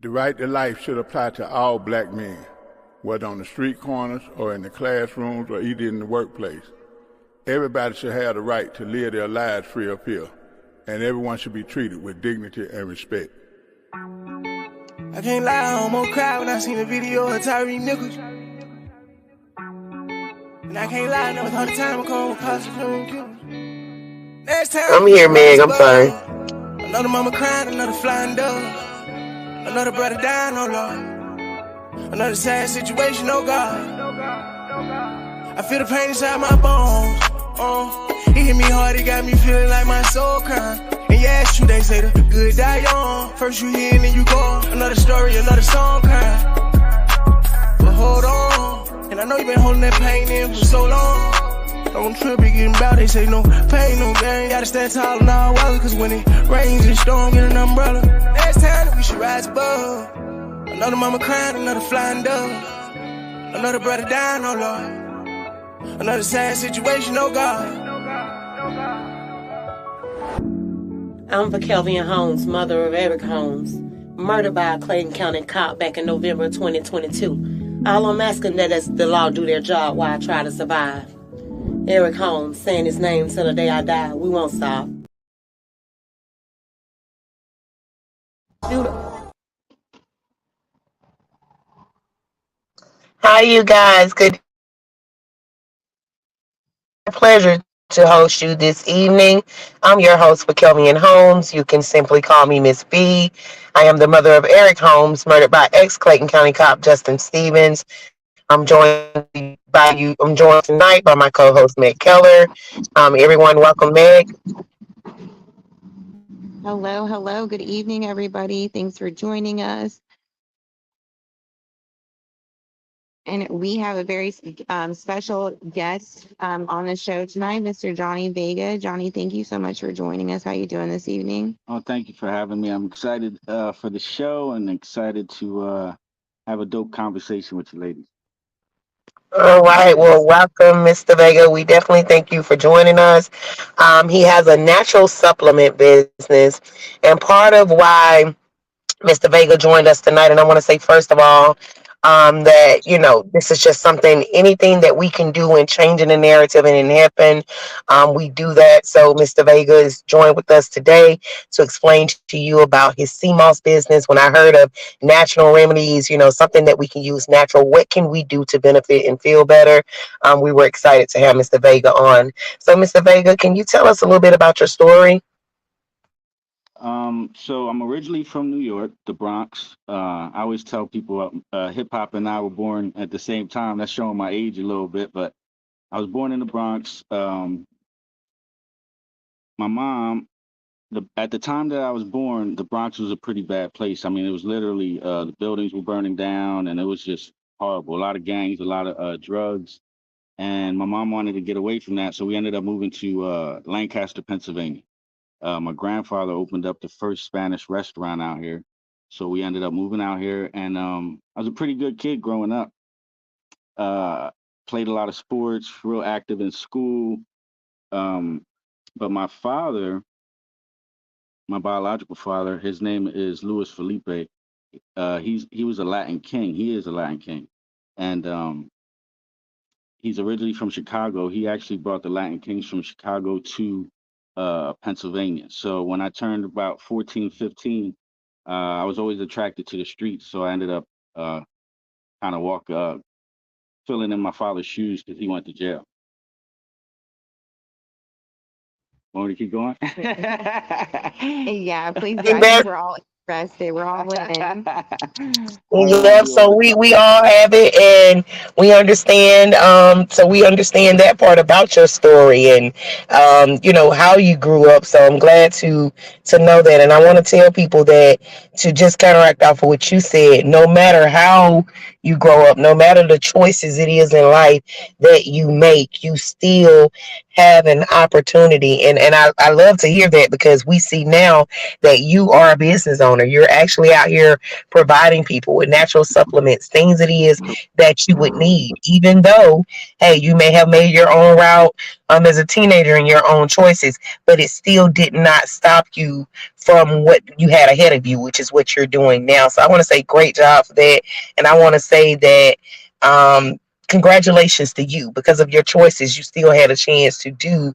The right to life should apply to all black men, whether on the street corners or in the classrooms or either in the workplace. Everybody should have the right to live their lives free of fear, and everyone should be treated with dignity and respect. I can't lie, I almost cried when I seen the video of Tyree Nichols. And I can't lie, I never thought the time would come with possible killers. Next time I'm here, Meg. I'm sorry. Another mama crying, another flying dove. Another brother dying, oh Lord. Another sad situation, oh God. I feel the pain inside my bones. It hit me hard, it got me feeling like my soul crying. And yeah, it's true, they say the good die young. First you hear and then you go. Another story, another song crying. But hold on, and I know you been holding that pain in for so long. Don't trip, it getting bout, they say no pain, no gain. Gotta stand tall and all weather, cause when it rains and storm, get an umbrella. Next time that we should rise above. Another mama crying, another flying dove. Another brother dying, oh Lord. Another sad situation, oh God. I'm Vakelvian Holmes, mother of Eric Holmes, murdered by a Clayton County cop back in November 2022. All I'm asking that is the law do their job while I try to survive. Eric Holmes, saying his name till the day I die. We won't stop. Hi, you guys. Good pleasure to host you this evening. I'm your host, Vakelvian Holmes. You can simply call me Miss B. I am the mother of Eric Holmes, murdered by ex-Clayton County cop Justin Stevens. I'm joined tonight by my co-host, Meg Keller. Everyone, welcome, Meg. Hello. Good evening, everybody. Thanks for joining us. And we have a very special guest on the show tonight, Mr. Johnny Vega. Johnny, thank you so much for joining us. How are you doing this evening? Oh, thank you for having me. I'm excited for the show and excited to have a dope conversation with you ladies. All right. Well, welcome, Mr. Vega. We definitely thank you for joining us. He has a natural supplement business, and part of why Mr. Vega joined us tonight, and I want to say, first of all, that, this is just anything that we can do in changing the narrative and in helping, we do that. So Mr. Vega is joined with us today to explain to you about his CMOS business. When I heard of natural remedies, something that we can use natural, what can we do to benefit and feel better? We were excited to have Mr. Vega on. So Mr. Vega, can you tell us a little bit about your story? So I'm originally from New York, the Bronx. I always tell people hip hop and I were born at the same time. That's showing my age a little bit, but I was born in the Bronx. My mom, at the time that I was born, the Bronx was a pretty bad place. I mean, it was literally the buildings were burning down, and it was just horrible. A lot of gangs, a lot of drugs, and my mom wanted to get away from that, so we ended up moving to Lancaster, Pennsylvania. My grandfather opened up the first Spanish restaurant out here. So we ended up moving out here, and I was a pretty good kid growing up. Played a lot of sports, real active in school. But my father, my biological father, his name is Luis Felipe. He was a Latin king. He is a Latin king. And he's originally from Chicago. He actually brought the Latin kings from Chicago to Pennsylvania. So when I turned about 14, 15, I was always attracted to the streets. So I ended up kind of filling in my father's shoes because he went to jail. Want me to keep going? Yeah, please do. I think we're all interested. We're all listening. Yeah, so we all have it, and we understand. So we understand that part about your story and how you grew up. So I'm glad to know that, and I want to tell people that, to just counteract off of what you said, no matter how you grow up, no matter the choices it is in life that you make, you still have an opportunity. And I love to hear that, because we see now that you are a business owner. You're actually out here providing people with natural supplements, things it is that you would need, even though, hey, you may have made your own route, as a teenager and your own choices, but it still did not stop you from what you had ahead of you, which is what you're doing now. So I want to say great job for that. And I want to say that um, congratulations to you. Because of your choices, you still had a chance to do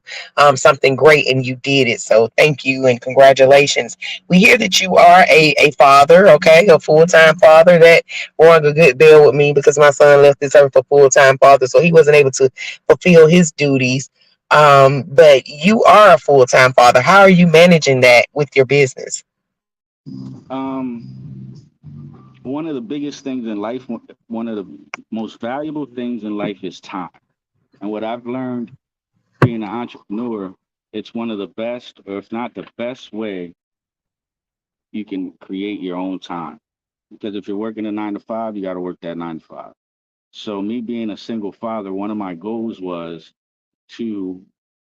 something great, and you did it. So thank you and congratulations. We hear that you are a father, okay, a full-time father. That rung a good bell with me because my son left this earth a full-time father, so he wasn't able to fulfill his duties. But you are a full-time father. How are you managing that with your business? Um, one of the biggest things in life, one of the most valuable things in life is time. And what I've learned being an entrepreneur, it's one of the best, or if not the best way you can create your own time. Because if you're working a 9 to 5, you got to work that 9 to 5. So me being a single father, one of my goals was to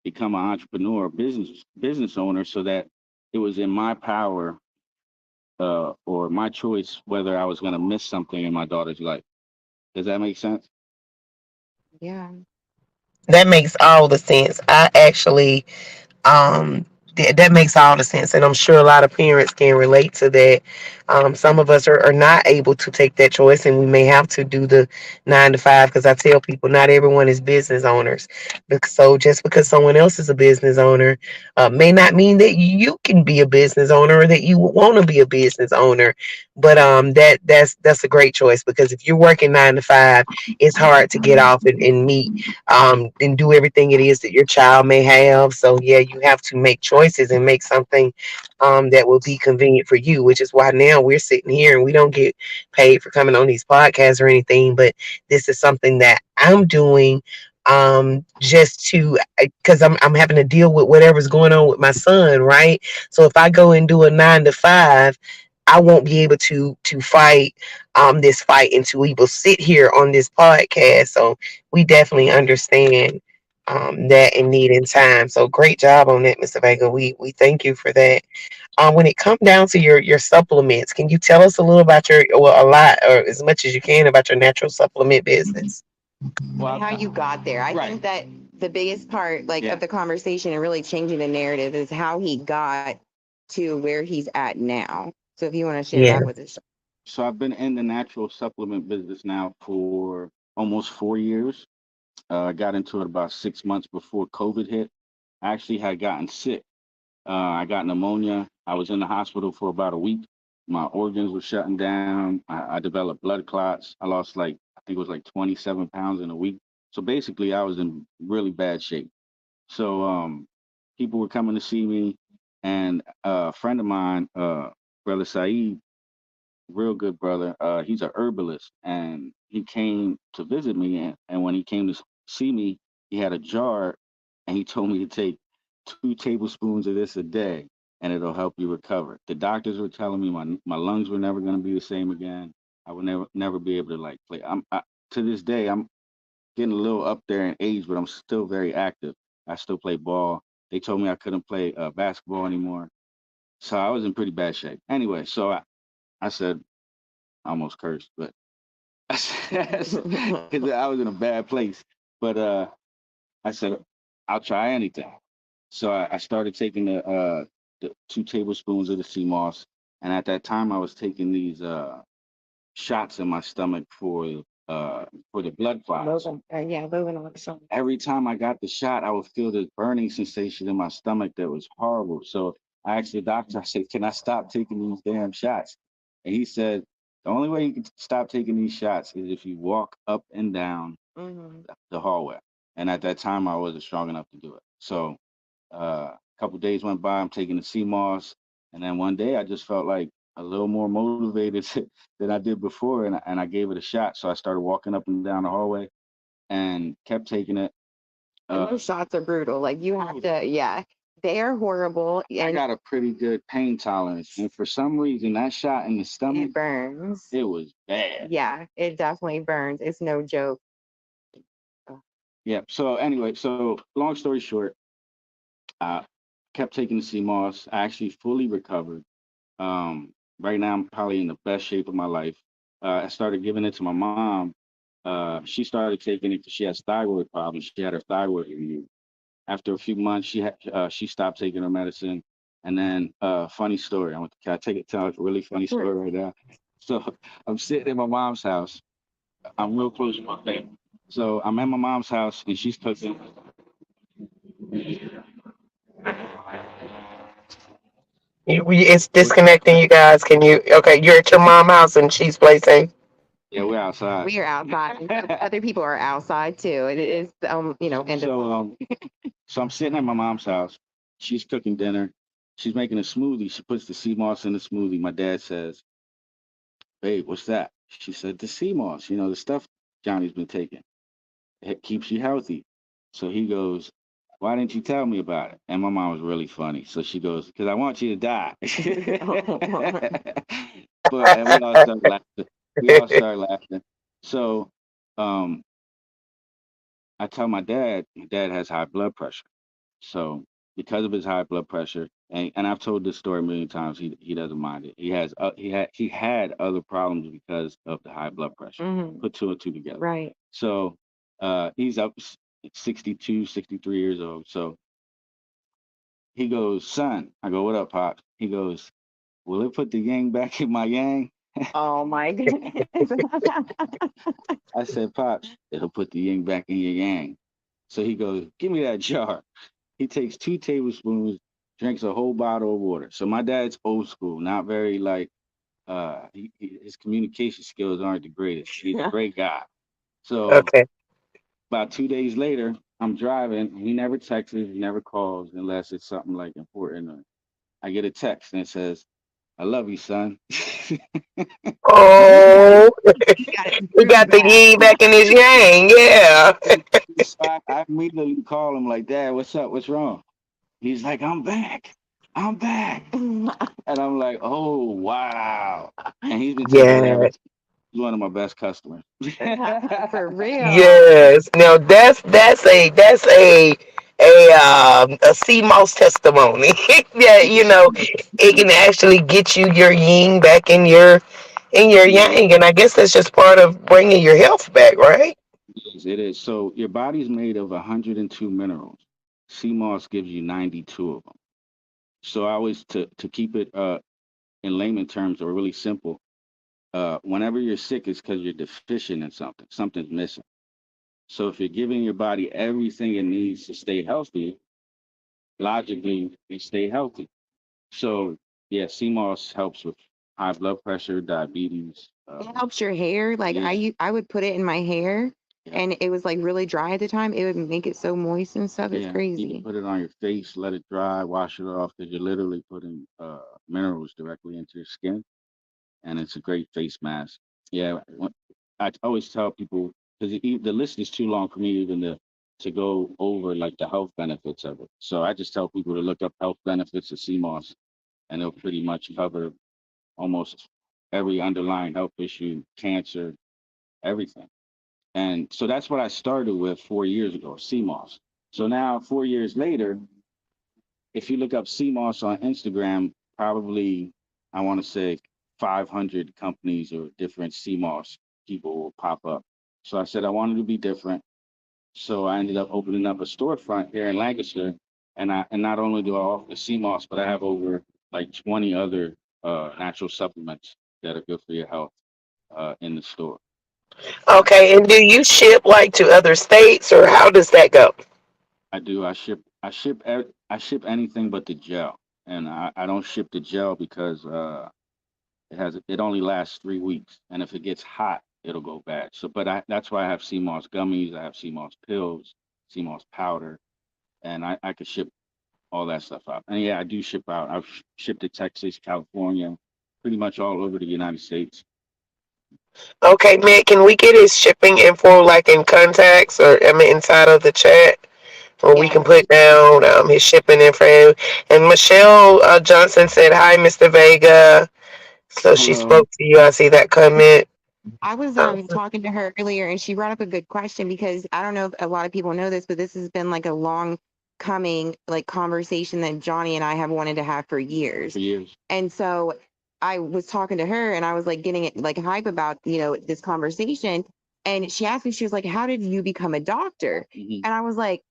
become an entrepreneur, business owner, so that it was in my power or my choice whether I was going to miss something in my daughter's life. Does that make sense? Yeah. That makes all the sense. I actually um that makes all the sense, and I'm sure a lot of parents can relate to that. Some of us are not able to take that choice, and we may have to do the 9 to 5, because I tell people not everyone is business owners. So just because someone else is a business owner may not mean that you can be a business owner or that you want to be a business owner. But that's a great choice, because if you're working 9 to 5, it's hard to get off and meet and do everything it is that your child may have. So yeah, you have to make choices and make something that will be convenient for you, which is why now we're sitting here and we don't get paid for coming on these podcasts or anything, but this is something that I'm doing just to, because I'm having to deal with whatever's going on with my son, right? So if I go and do a 9 to 5, I won't be able to fight this fight and to even sit here on this podcast. So we definitely understand that and need in time. So great job on that, Mr. Vega. We thank you for that. When it comes down to your supplements, can you tell us a little about a lot or as much as you can about your natural supplement business? And how you got there. I think that the biggest part, like, of the conversation and really changing the narrative is how he got to where he's at now. So if you want to share Yeah. that with us. So I've been in the natural supplement business now for almost 4 years. I got into it about 6 months before COVID hit. I actually had gotten sick. I got pneumonia. I was in the hospital for about a week. My organs were shutting down. I developed blood clots. I lost I think it was like 27 pounds in a week. So basically, I was in really bad shape. So people were coming to see me, and a friend of mine, Brother Saeed, real good brother. He's a herbalist, and he came to visit me. And when he came to see me, he had a jar, and he told me to take 2 tablespoons of this a day, and it'll help you recover. The doctors were telling me my lungs were never going to be the same again. I would never be able to play. To this day, I'm getting a little up there in age, but I'm still very active. I still play ball. They told me I couldn't play basketball anymore, so I was in pretty bad shape. Anyway, so I said, I almost cursed, but because I was in a bad place. But I said, I'll try anything. So I started taking the 2 tablespoons of the sea moss, and at that time I was taking these shots in my stomach for the blood clots. Yeah, moving on. So Every time I got the shot, I would feel this burning sensation in my stomach that was horrible. So I asked the doctor, I said, can I stop taking these damn shots? And he said, the only way you can stop taking these shots is if you walk up and down the hallway. And at that time, I wasn't strong enough to do it. So a couple days went by, I'm taking the CMOS. And then one day I just felt like a little more motivated than I did before. And I gave it a shot. So I started walking up and down the hallway and kept taking it. and those shots are brutal. Like you have to, yeah, they are horrible. I And got a pretty good pain tolerance. And for some reason, that shot in the stomach, it burns. it was bad. Yeah, it definitely burns. It's no joke. Yeah. So anyway, so long story short, I kept taking the CMOS. I actually fully recovered. Right now, I'm probably in the best shape of my life. I started giving it to my mom. She started taking it because she has thyroid problems. She had her thyroid removed. After a few months, she stopped taking her medicine. And then, funny story. Can I tell a really funny story right now? So I'm sitting in my mom's house. I'm real close to my family. So I'm at my mom's house and she's cooking. It's disconnecting, you guys. Can you? Okay, you're at your mom's house and she's placing. Yeah, we're outside. We are outside. Other people are outside too. It is, So I'm sitting at my mom's house. She's cooking dinner. She's making a smoothie. She puts the sea moss in the smoothie. My dad says, "Babe, what's that?" She said, "The sea moss. You know, the stuff Johnny's been taking. It keeps you healthy." So he goes, "Why didn't you tell me about it?" And my mom was really funny. So she goes, "Because I want you to die." And we all started laughing. So um, I tell my dad has high blood pressure. So because of his high blood pressure, and I've told this story a million times, he doesn't mind it. He had other problems because of the high blood pressure. Put two and two together. right. So he's up 62, 63 years old. So he goes, "Son," I go, "What up, Pop?" He goes, "Will it put the yang back in my yang?" Oh my goodness. I said, "Pops, it'll put the yin back in your yang." So he goes, "Give me that jar." He takes 2 tablespoons, drinks a whole bottle of water. So my dad's old school, not very like his communication skills aren't the greatest. He's a great guy. So Okay. about 2 days later, I'm driving. He never texts, he never calls unless it's something like important. Or I get a text and it says, "I love you, son." Oh, He got his we groove got the back. yin back in his yang. Yeah. So I immediately call him like, "Dad, what's up? What's wrong?" He's like, "I'm back. I'm back." And I'm like, "Oh, wow." And he's been taking it ever Yeah. since. He's one of my best customers. For real. Yes. Now that's a CMOS testimony. Yeah, it can actually get you your yin back in your Yeah, yang, and I guess that's just part of bringing your health back, right? it is. So your body's made of 102 minerals. Sea moss gives you 92 of them. So I always to keep it in layman terms or really simple, whenever you're sick, it's because you're deficient in something. Something's missing. So if you're giving your body everything it needs to stay healthy, logically you stay healthy. So yeah, sea moss helps with high blood pressure, diabetes. It helps your hair. Like Yeah, I would put it in my hair yeah, and it was like really dry at the time. It would make it so moist and stuff. It's yeah. You can crazy. put it on your face, let it dry, wash it off, because you're literally putting minerals directly into your skin, and it's a great face mask. Yeah, I always tell people because the list is too long for me even to go over like the health benefits of it. So I just tell people to look up health benefits of sea moss, and it'll pretty much cover almost every underlying health issue, cancer, everything. And so that's what I started with 4 years ago, sea moss. So now 4 years later, if you look up sea moss on Instagram, probably I want to say 500 companies or different sea moss people will pop up. So I said I wanted to be different. So I ended up opening up a storefront here in Lancaster, and not only do I offer sea moss, but I have over like 20 other natural supplements that are good for your health in the store. So Okay, and do you ship like to other states, or how does that go? I do. I ship anything but the gel, and I don't ship the gel because it only lasts 3 weeks, and if it gets hot, it'll go bad. So, but that's why I have sea moss gummies, I have sea moss pills, sea moss powder, and I could ship all that stuff out. And yeah, I do ship out. I've shipped to Texas, California, pretty much all over the United States. Okay, man, can we get his shipping info like in contacts, or I mean inside of the chat, where we can Yes. put down his shipping info? And Michelle Johnson said, "Hi, Mr. Vega." So she Hello. spoke to you. I see that comment. I was Um, talking to her earlier and she brought up a good question because I don't know if a lot of people know this, but this has been like a long coming like conversation that Johnny and I have wanted to have for years. For years. And so I was talking to her and I was like getting it like hype about, this conversation. And she asked me, she was like, "How did you become a doctor?" Hmm. And I was like,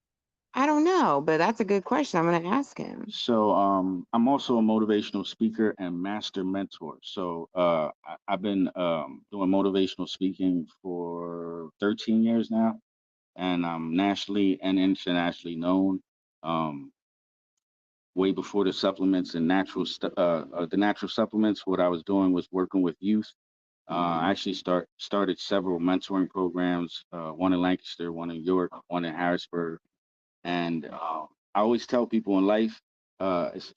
I don't know, but that's a good question. I'm going to ask him. So I'm also a motivational speaker and master mentor. So I've been doing motivational speaking for 13 years now, and I'm nationally and internationally known. Um, Way before the supplements and the natural supplements, what I was doing was working with youth. I actually started several mentoring programs, one in Lancaster, one in York, one in Harrisburg. And I always tell people in life,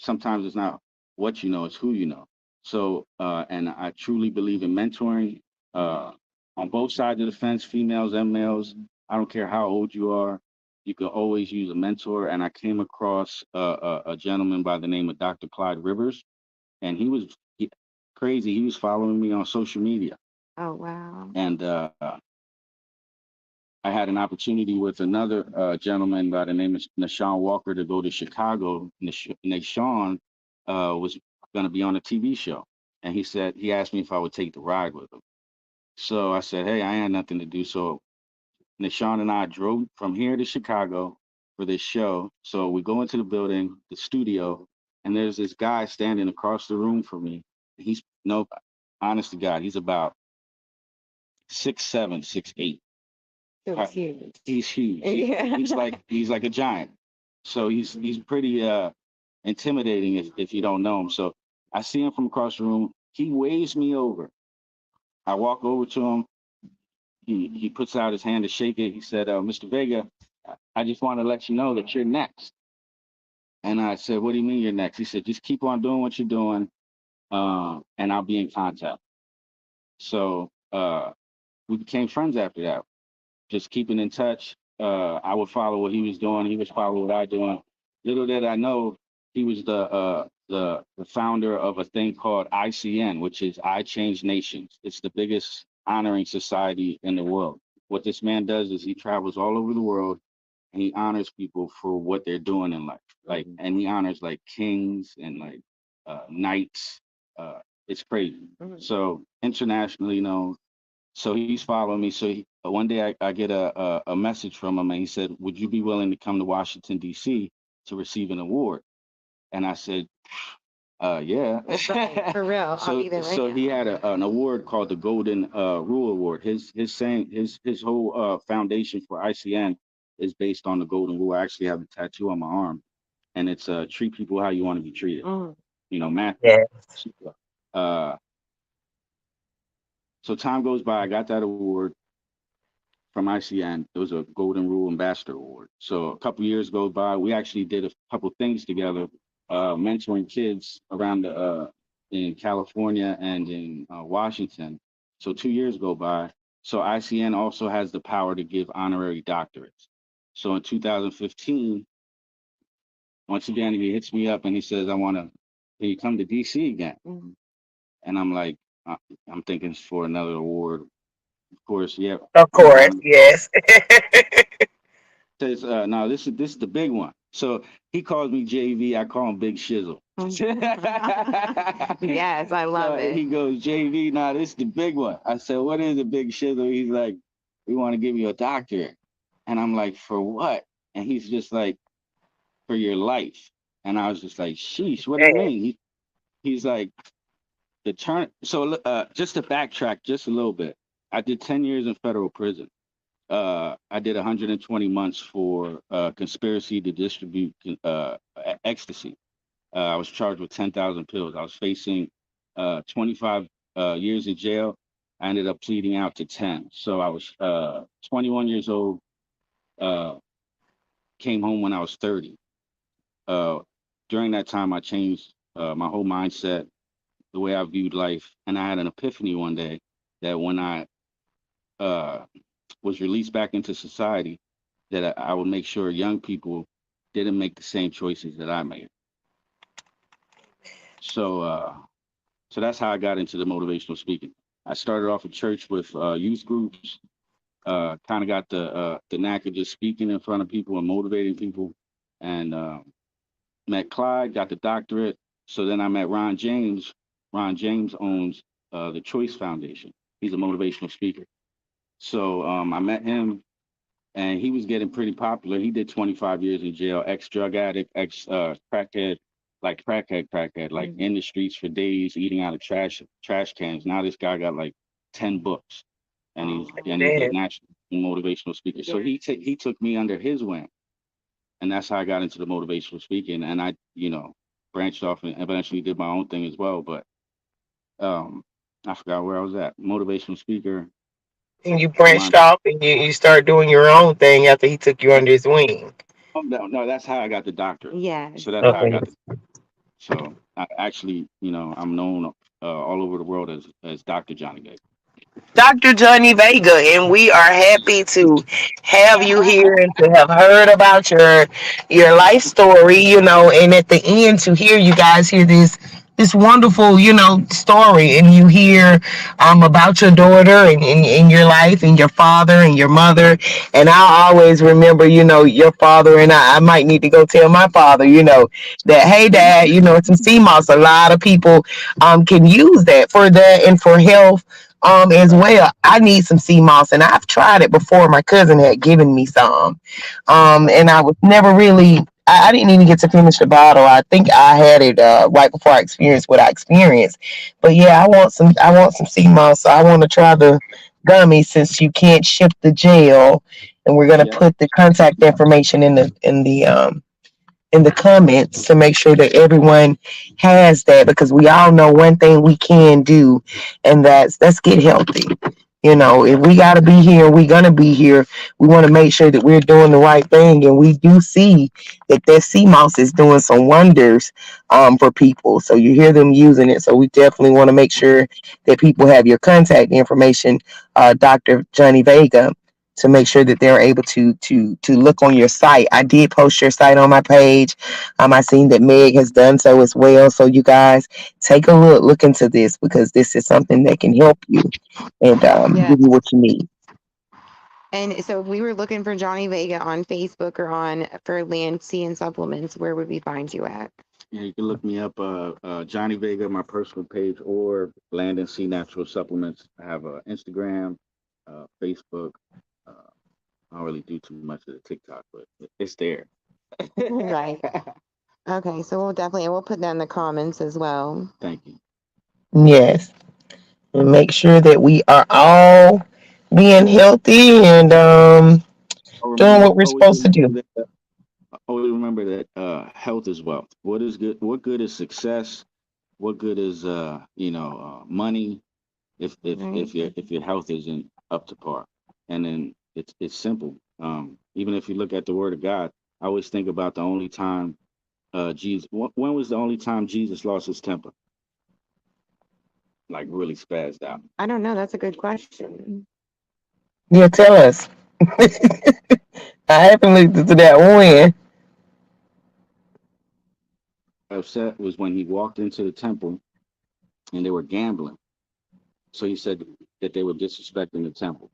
sometimes it's not what you know, it's who you know. So, and I truly believe in mentoring on both sides of the fence, females and males. I don't care how old you are, you can always use a mentor. And I came across a gentleman by the name of Dr. Clyde Rivers, and crazy. He was following me on social media. Oh, wow. And I had an opportunity with another gentleman by the name of Nashawn Walker to go to Chicago. Nashawn was going to be on a TV show. And he asked me if I would take the ride with him. So I said, hey, I had nothing to do. So Nashawn and I drove from here to Chicago for this show. So we go into the building, the studio, and there's this guy standing across the room from me. He's, no, honest to God, he's about 6'7", 6'8". So huge. He's huge. Yeah. He's like a giant. So he's pretty intimidating if you don't know him. So I see him from across the room. He waves me over. I walk over to him. He puts out his hand to shake it. He said, Mr. Vega, I just want to let you know that you're next. And I said, what do you mean you're next? He said, just keep on doing what you're doing, and I'll be in contact. So we became friends after that. Just keeping in touch. I would follow what he was doing. He was following what I doing. Little did I know, he was the founder of a thing called ICN, which is I Change Nations. It's the biggest honoring society in the world. What this man does is he travels all over the world and he honors people for what they're doing in life. Like, and he honors like kings and like knights. It's crazy. So internationally known. So he's following me. So one day I get a message from him, and he said, would you be willing to come to Washington, D.C. to receive an award? And I said, yeah. For real. I'll be there right now. He had an award called the Golden Rule Award. His whole foundation for ICN is based on the Golden Rule. I actually have a tattoo on my arm, and it's treat people how you want to be treated. You know, Matthew. Yes. So time goes by. I got that award from ICN. It was a Golden Rule Ambassador Award. So a couple years go by. We actually did a couple things together, mentoring kids around in California and in Washington. So 2 years go by. So ICN also has the power to give honorary doctorates. So in 2015, once again, he hits me up and he says, can you come to DC again? And I'm like, I'm thinking it's for another award. Of course, yeah. Of course, yes. Says, no, this is the big one. So he calls me JV. I call him Big Shizzle. Yes, I love it. He goes, JV, nah, this is the big one. I said, what is the Big Shizzle? He's like, we want to give you a doctorate. And I'm like, for what? And he's just like, for your life. And I was just like, sheesh, what do you mean? He's like, so just to backtrack just a little bit, I did 10 years in federal prison. I did 120 months for conspiracy to distribute ecstasy. I was charged with 10,000 pills. I was facing 25 years in jail. I ended up pleading out to 10. So I was 21 years old, came home when I was 30. During that time, I changed my whole mindset, the way I viewed life. And I had an epiphany one day that when I was released back into society, that I would make sure young people didn't make the same choices that I made. So so that's how I got into the motivational speaking. I started off at church with youth groups, kind of got the knack of just speaking in front of people and motivating people, and met Clyde, got the doctorate. So then I met Ron James. Ron James owns the Choice Foundation. He's a motivational speaker. So I met him, and he was getting pretty popular. He did 25 years in jail, ex drug addict, ex crackhead, like crackhead, like in the streets for days, eating out of trash cans. Now this guy got like 10 books, and he's a Amen. national motivational speaker. So he took me under his wing, and that's how I got into the motivational speaking. And I, branched off and eventually did my own thing as well. But I forgot where I was at. Motivational speaker. And you My, branched off and you start doing your own thing after he took you under his wing. oh, no, that's how I got the doctorate. Yes. So that's how I Okay. got the. So I actually, I'm known all over the world as Dr. Johnny Day. Dr. Johnny Vega, and we are happy to have you here and to have heard about your life story, and at the end to hear you guys hear this wonderful, story, and you hear about your daughter and your life and your father and your mother. And I always remember, your father, and I might need to go tell my father, that, hey dad, some sea moss. A lot of people can use that for that and for health as Right. well. I need some sea moss, and I've tried it before. My cousin had given me some, Right. and I was never really. I didn't even get to finish the bottle. I think I had it right before I experienced what I experienced. But yeah, I want some. I want some sea moss. So I want to try the gummy since you can't ship the gel, and we're gonna Yeah. put the contact information in the comments to make sure that everyone has that, because we all know one thing we can do, and that's let's get healthy. If we got to be here, we're going to be here. We want to make sure that we're doing the right thing. And we do see that sea moss is doing some wonders for people. So you hear them using it. So we definitely want to make sure that people have your contact information, Dr. Johnny Vega, to make sure that they're able to look on your site. I did post your site on my page. I seen that Meg has done so as well. So you guys take a look into this, because this is something that can help you and Yeah. give you what you need. And so if we were looking for Johnny Vega on Facebook or on for Land, Sea, and Supplements, where would we find you at? Yeah, you can look me up, Johnny Vega, my personal page, or Land and Sea Natural Supplements. I have Instagram, Facebook. Uh, I don't really do too much of the TikTok, but it's there. Right. Okay, so we'll put that in the comments as well. Thank you. Yes. And make sure that we are all being healthy and doing what we're supposed to do. Always remember that health is wealth. What is good? What good is success? What good is money Right. if your health isn't up to par? And then it's simple. Even if you look at the Word of God, I always think about the only time Jesus. When was the only time Jesus lost his temper? Like really spazzed out. I don't know. That's a good question. Yeah, tell us. I haven't looked into that one. Upset was when he walked into the temple and they were gambling. So he said that they were disrespecting the temple.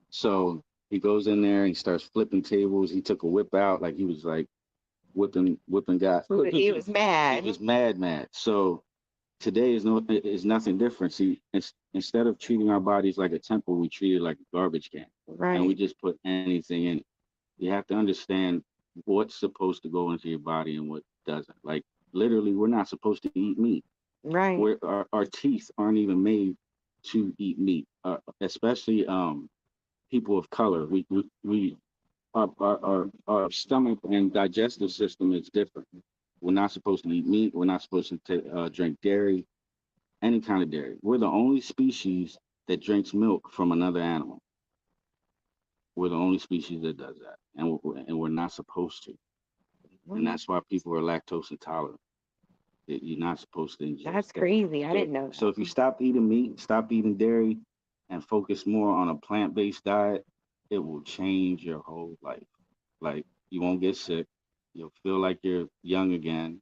So he goes in there and he starts flipping tables. He took a whip out, like he was like whipping guys. He was He mad. was mad. So today is nothing different. See, instead of treating our bodies like a temple, we treat it like a garbage can, and we Right. just put anything in it. You have to understand what's supposed to go into your body and what doesn't. Like literally, we're not supposed to eat meat. Right. Our teeth aren't even made to eat meat, especially people of color. We our stomach and digestive system is different. We're not supposed to eat meat. We're not supposed to drink dairy, any kind of dairy. We're the only species that drinks milk from another animal. We're the only species that does that, and we're not supposed to. And that's why people are lactose intolerant. You're not supposed to ingest That's that. crazy. I So, didn't know so that. if you stop eating meat, stop eating dairy, and focus more on a plant-based diet, it will change your whole life. Like you won't get sick. You'll feel like you're young again.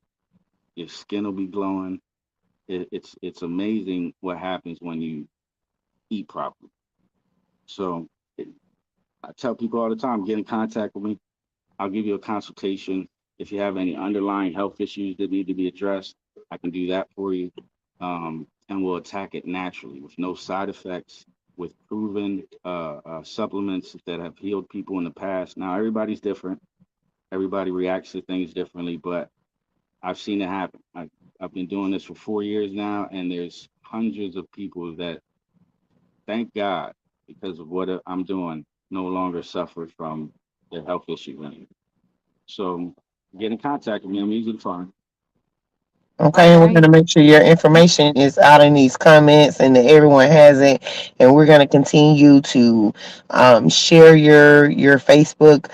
Your skin will be glowing. It's amazing what happens when you eat properly. So it, I tell people all the time, get in contact with me. I'll give you a consultation. If you have any underlying health issues that need to be addressed, I can do that for you. And we'll attack it naturally with no side effects. with proven supplements that have healed people in the past. Now, everybody's different. Everybody reacts to things differently, but I've seen it happen. I've been doing this for 4 years now, and there's hundreds of people that, thank God, because of what I'm doing, no longer suffer from their health issues anymore. So get in contact with me. I'm easy to find. Okay, and we're going to make sure your information is out in these comments and that everyone has it. And we're going to continue to share your Facebook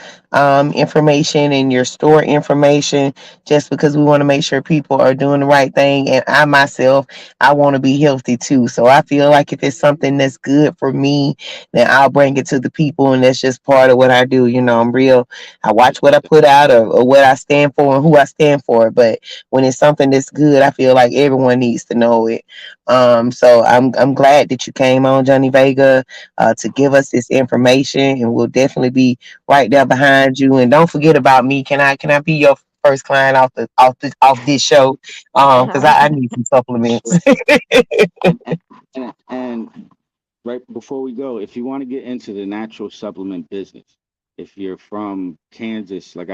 information and your store information just because we want to make sure people are doing the right thing. And I myself, I want to be healthy too. So I feel like if it's something that's good for me, then I'll bring it to the people. And that's just part of what I do. You know, I'm real. I watch what I put out or what I stand for and who I stand for. But when it's something that's good, I feel like everyone needs to know it. So I'm glad that you came on, Johnny Vega, to give us this information, and we'll definitely be right there behind you. And don't forget about me. Can I be your first client off this show? Because I need some supplements. And right before we go, if you want to get into the natural supplement business, if you're from Kansas, like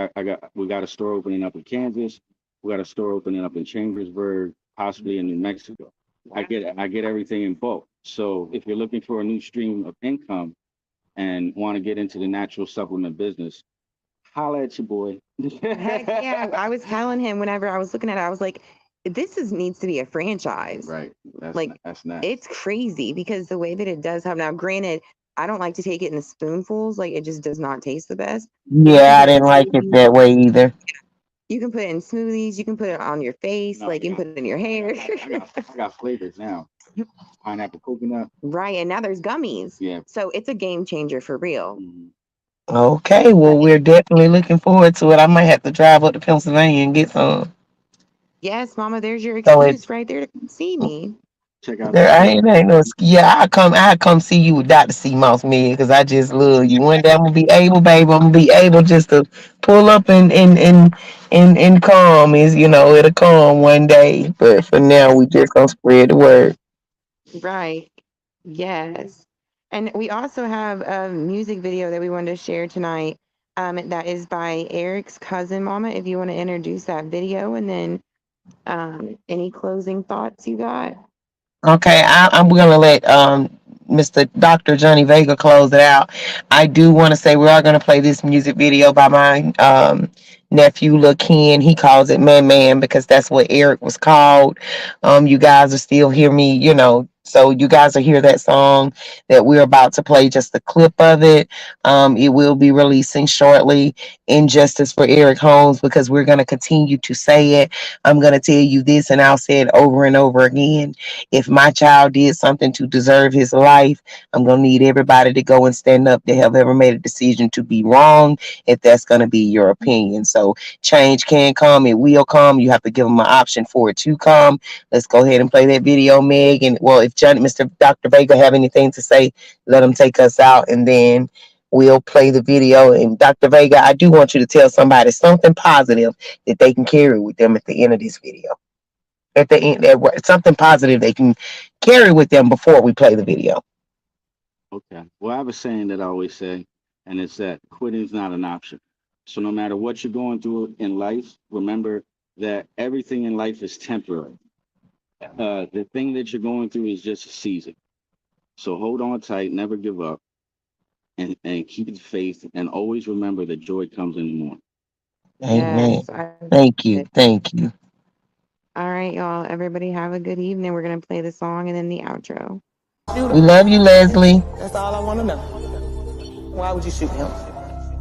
we got a store opening up in Kansas, we got a store opening up in Chambersburg, possibly in New Mexico. I get everything in bulk. So if you're looking for a new stream of income and want to get into the natural supplement business, holla at your boy. Heck yeah. I was telling him whenever I was looking at it, I was like, needs to be a franchise. Right. That's nice. It's crazy because the way that it does have now, granted, I don't like to take it in spoonfuls. Like it just does not taste the best. Yeah, I didn't like it that way either. You can put it in smoothies. You can put it on your face. You can put it in your hair. I got flavors now. Pineapple coconut. Right. And now there's gummies. Yeah. So it's a game changer for real. Mm-hmm. Okay, well, we're definitely looking forward to it. I might have to drive up to Pennsylvania and get some. Yes, Mama, there's your excuse right there to come see me. Check out. There ain't no. Yeah, I come see you with Dr. C. Moss, man, because I just love you. One day I'm gonna be able, baby. I'm gonna be able just to pull up and come. It'll come one day. But for now, we just gonna spread the word. Right. Yes. And we also have a music video that we wanted to share tonight. That is by Eric's cousin, Mama. If you want to introduce that video, and then any closing thoughts you got. Okay, I'm gonna let Mr. Dr. Johnny Vega close it out. I do want to say we are gonna play this music video by my nephew Lil Ken. He calls it Man Man because that's what Eric was called. You guys are still hear me, so you guys will hear that song that we're about to play, just a clip of it. It will be releasing shortly. Injustice for Eric Holmes, because we're going to continue to say it. I'm going to tell you this, and I'll say it over and over again. If my child did something to deserve his life, I'm going to need everybody to go and stand up that have ever made a decision to be wrong, if that's going to be your opinion. So change can come. It will come. You have to give them an option for it to come. Let's go ahead and play that video, Meg. And well, if Mr. Dr. Vega have anything to say, let him take us out, and then we'll play the video. And Dr. Vega, I do want you to tell somebody something positive that they can carry with them at the end of this video. At the end, something positive they can carry with them before we play the video. Okay. Well, I have a saying that I always say, and it's that quitting is not an option. So no matter what you're going through in life, remember that everything in life is temporary. The thing that you're going through is just a season. So hold on tight, never give up, and keep the faith, and always remember that joy comes in the morning. Amen. Yes, thank you. Thank you. All right, y'all. Everybody have a good evening. We're going to play the song and then the outro. We love you, Leslie. That's all I want to know. Why would you shoot him?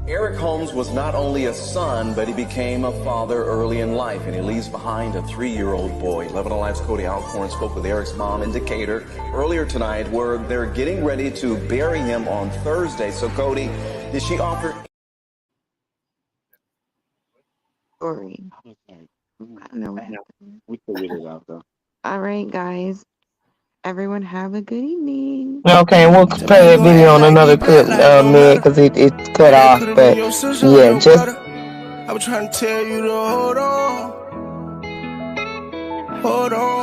Eric Holmes was not only a son, but he became a father early in life, and he leaves behind a 3-year-old boy. 11 Alive's Cody Alcorn spoke with Eric's mom in Decatur earlier tonight, where they're getting ready to bury him on Thursday. So, Cody, did she offer... Story. I don't know what happened. We figured it out, though. All right, guys. Everyone have a good evening. Okay, we'll play that video on another clip, Meg, because it cut off. But yeah, just I was trying to tell you to hold on. Hold on.